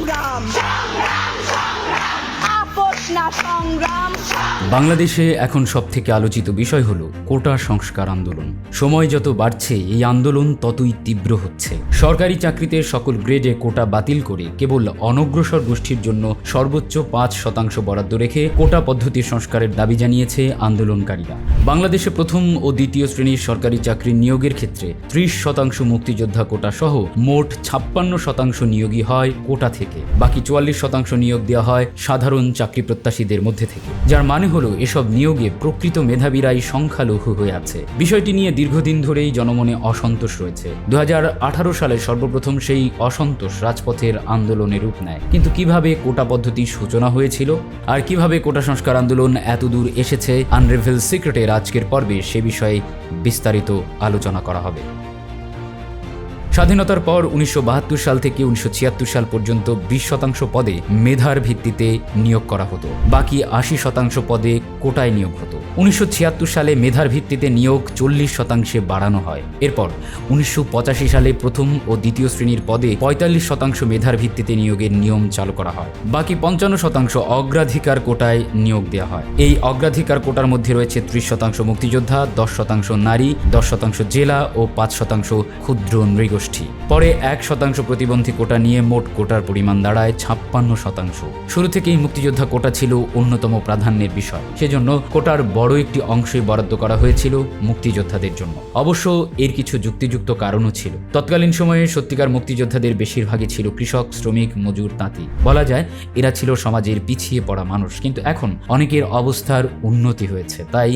সংগ্রাম, আপোষ না সংগ্রাম। বাংলাদেশে এখন সবথেকে আলোচিত বিষয় হলো কোটা সংস্কার আন্দোলন। সময় যত বাড়ছে এই আন্দোলন ততই তীব্র হচ্ছে। সরকারি চাকরিতে সকল গ্রেডে কোটা বাতিল করে কেবল অনগ্রসর গোষ্ঠীর জন্য সর্বোচ্চ 5% বরাদ্দ রেখে কোটা পদ্ধতি সংস্কারের দাবি জানিয়েছে আন্দোলনকারীরা। বাংলাদেশে প্রথম ও দ্বিতীয় শ্রেণীর সরকারি চাকরি নিয়োগের ক্ষেত্রে 30% মুক্তিযোদ্ধা কোটা সহ মোট 56% নিয়োগই হয় কোটা থেকে। বাকি 44% নিয়োগ দেওয়া হয় সাধারণ চাকরি প্রত্যাশীদের মধ্যে থেকে, যার মানে হলো এসব নিয়োগে প্রকৃত মেধাবীরাই সংখ্যালঘু হয়ে আছে। বিষয়টি নিয়ে দীর্ঘদিন ধরেই জনমনে অসন্তোষ রয়েছে। 2018 সালে সর্বপ্রথম সেই অসন্তোষ রাজপথের আন্দোলনে রূপ নেয়। কিন্তু কিভাবে কোটা পদ্ধতির সূচনা হয়েছিল আর কিভাবে কোটা সংস্কার আন্দোলন এতদূর এসেছে আনরেভেল সিক্রেটের আজকের পর্বে সে বিষয়ে বিস্তারিত আলোচনা করা হবে। স্বাধীনতার পর 1972 সাল থেকে 1976 সাল পর্যন্ত 20% পদে মেধার ভিত্তিতে নিয়োগ করা হতো, বাকি 80% পদে কোটায় নিয়োগ হতো। 1976 সালে মেধার ভিত্তিতে নিয়োগ 40% বাড়ানো হয়। এরপর 1985 সালে প্রথম ও দ্বিতীয় শ্রেণীর পদে 45% মেধার ভিত্তিতে নিয়োগের নিয়ম চালু করা হয়। বাকি 55% অগ্রাধিকার কোটায় নিয়োগ দেওয়া হয়। এই অগ্রাধিকার কোটার মধ্যে রয়েছে 30% মুক্তিযোদ্ধা, 10% নারী, 10% জেলা ও 5% ক্ষুদ্র নৃগোষ্ঠী। পরে 1% প্রতিবন্ধী কোটা নিয়ে মোট কোটার পরিমাণ দাঁড়ায় 56%। শুরু থেকেই মুক্তিযোদ্ধা কোটা ছিল অন্যতম প্রাধান্যের বিষয়। সেজন্য কোটার বড় একটি অংশই বরাদ্দ করা হয়েছিল মুক্তিযোদ্ধাদের জন্য। অবশ্য এর কিছু যুক্তিযুক্ত কারণও ছিল। তৎকালীন সময়ে সত্যিকার মুক্তিযোদ্ধাদের বেশিরভাগই ছিল কৃষক, শ্রমিক, মজুর, তাঁতি। বলা যায় এরা ছিল সমাজের পিছিয়ে পড়া মানুষ। কিন্তু এখন অনেকের অবস্থার উন্নতি হয়েছে, তাই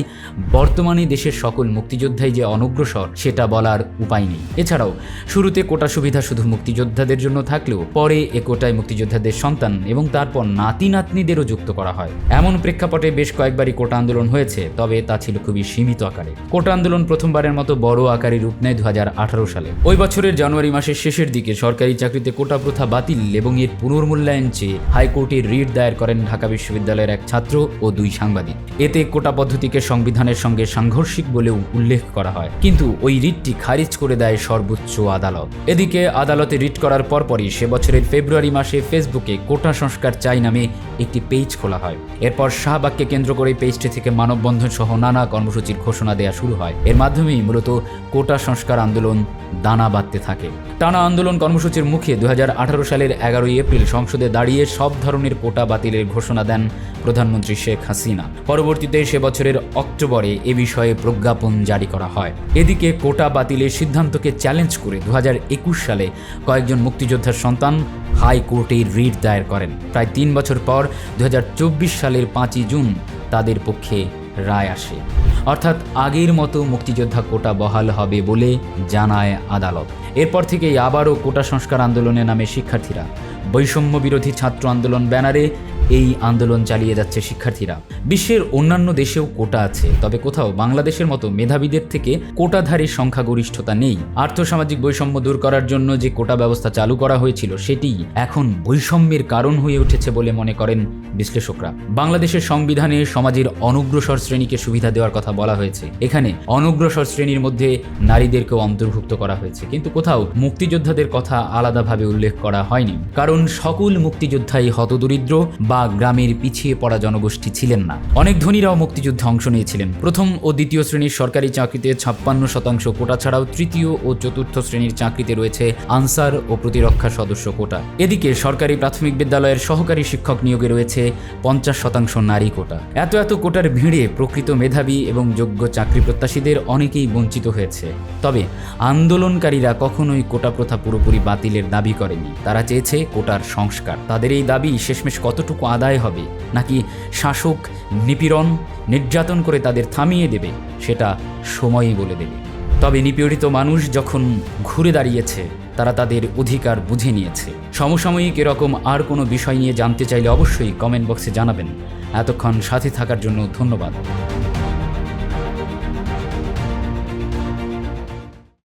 বর্তমানে দেশের সকল মুক্তিযোদ্ধাই যে অনগ্রসর সেটা বলার উপায় নেই। এছাড়াও শুরুতে কোটা সুবিধা শুধু মুক্তিযোদ্ধাদের জন্য থাকলেও পরে এ কোটায় মুক্তিযোদ্ধাদের সন্তান এবং তারপর নাতি নাতনিদেরও যুক্ত করা হয়। এমন প্রেক্ষাপটে বেশ কয়েকবারই কোটা আন্দোলন হয়েছে, তবে তা ছিল খুবই সীমিত আকারে। কোটা আন্দোলন প্রথমবারের মতো বড় আকারে রূপ নেয় 2018 সালে। ওই বছরের জানুয়ারি মাসের শেষের দিকে সরকারি চাকরিতে কোটা প্রথা বাতিল এবং এর পুনর্মূল্যায়ন চেয়ে হাইকোর্টে রিট দায়ের করেন ঢাকা বিশ্ববিদ্যালয়ের এক ছাত্র ও 2 সাংবাদিক। এতে কোটা পদ্ধতিকে সংবিধানের সঙ্গে সাংঘর্ষিক বলেও উল্লেখ করা হয়, কিন্তু ওই রিটটি খারিজ করে দেয় সর্বোচ্চ আদালত। এদিকে আদালতে রিট করার পরপরই সে বছরের ফেব্রুয়ারি মাসে ফেসবুকে কোটা সংস্কার চাই নামে একটি পেজ খোলা হয়। এরপর শাহবাগকে কেন্দ্র করে পেজটি থেকে মানববন্ধন সহ নানা কর্মসূচির ঘোষণা দেওয়া শুরু হয়। এর মাধ্যমেই মূলত কোটা সংস্কার আন্দোলন দানা বাঁধতে থাকে। টানা আন্দোলন কর্মসূচির মুখে 2018 সালের 11 এপ্রিল সংসদে দাঁড়িয়ে সব ধরনের কোটা বাতিলের ঘোষণা দেন প্রধানমন্ত্রী শেখ হাসিনা। পরবর্তীতে সে বছরের অক্টোবরে এ বিষয়ে প্রজ্ঞাপন জারি করা হয়। এদিকে কোটা বাতিলের সিদ্ধান্তকে চ্যালেঞ্জ করে 2021 সালে কয়েকজন মুক্তিযোদ্ধার সন্তান হাইকোর্টে রিট দায়ের করেন। প্রায় 3 বছর পর 2024 সালের 5 জুন তাদের পক্ষে রায় আসে। অর্থাৎ আগের মতো মুক্তিযোদ্ধা কোটা বহাল হবে বলে জানায় আদালত। এরপর থেকেই আবারও কোটা সংস্কার আন্দোলনে নামে শিক্ষার্থীরা। বৈষম্য বিরোধী ছাত্র আন্দোলন ব্যানারে এই আন্দোলন চালিয়ে যাচ্ছে শিক্ষার্থীরা। বিশ্বের অন্যান্য দেশেও কোটা আছে, তবে কোথাও বাংলাদেশের মতো মেধাবীদের থেকে কোটাধারীর সংখ্যাগরিষ্ঠতা নেই। আর্থসামাজিক বৈষম্য দূর করার জন্য যে কোটা ব্যবস্থা চালু করা হয়েছিল সেটি এখন বৈষম্যের কারণ হয়ে উঠেছে বলে মনে করেন বিশ্লেষকরা। বাংলাদেশের সংবিধানে সমাজের অনগ্রসর শ্রেণীকে সুবিধা দেওয়ার কথা বলা হয়েছে। এখানে অনগ্রসর শ্রেণীর মধ্যে নারীদেরকেও অন্তর্ভুক্ত করা হয়েছে, কিন্তু কোথাও মুক্তিযোদ্ধাদের কথা আলাদাভাবে উল্লেখ করা হয়নি। কারণ সকল মুক্তিযোদ্ধাই হতদরিদ্র বা গ্রামের পিছিয়ে পড়া জনগোষ্ঠী ছিলেন না। অনেক ধনীরাও মুক্তিযুদ্ধে অংশ নিয়েছিলেন। প্রথম ও দ্বিতীয় শ্রেণীর সরকারি চাকরিতে 56% কোটা ছাড়াও তৃতীয় ও চতুর্থ শ্রেণীর চাকরিতে রয়েছে আনসার ও প্রতিরক্ষা সদস্য কোটা। এদিকে সরকারি প্রাথমিক বিদ্যালয়ের সহকারী শিক্ষক নিয়োগে রয়েছে 50% নারী কোটা। এত কোটার ভিড়ে প্রকৃত মেধাবী এবং যোগ্য চাকরি প্রত্যাশীদের অনেকেই বঞ্চিত হয়েছে। তবে আন্দোলনকারীরা কখনোই কোটা প্রথা পুরোপুরি বাতিলের দাবি করেনি। তারা চেয়েছে কোটার সংস্কার। তাদের এই দাবি শেষমেশ কতটুকু আদায় হবে, নাকি শাসক নিপীড়ন নির্যাতন করে তাদের থামিয়ে দেবে, সেটা সময়ই বলে দেবে। তবে নিপীড়িত মানুষ যখন ঘুরে দাঁড়িয়েছে, তারা তাদের অধিকার বুঝে নিয়েছে। সমসাময়িক এরকম আর কোনো বিষয় নিয়ে জানতে চাইলে অবশ্যই কমেন্ট বক্সে জানাবেন। এতক্ষণ সাথে থাকার জন্য ধন্যবাদ।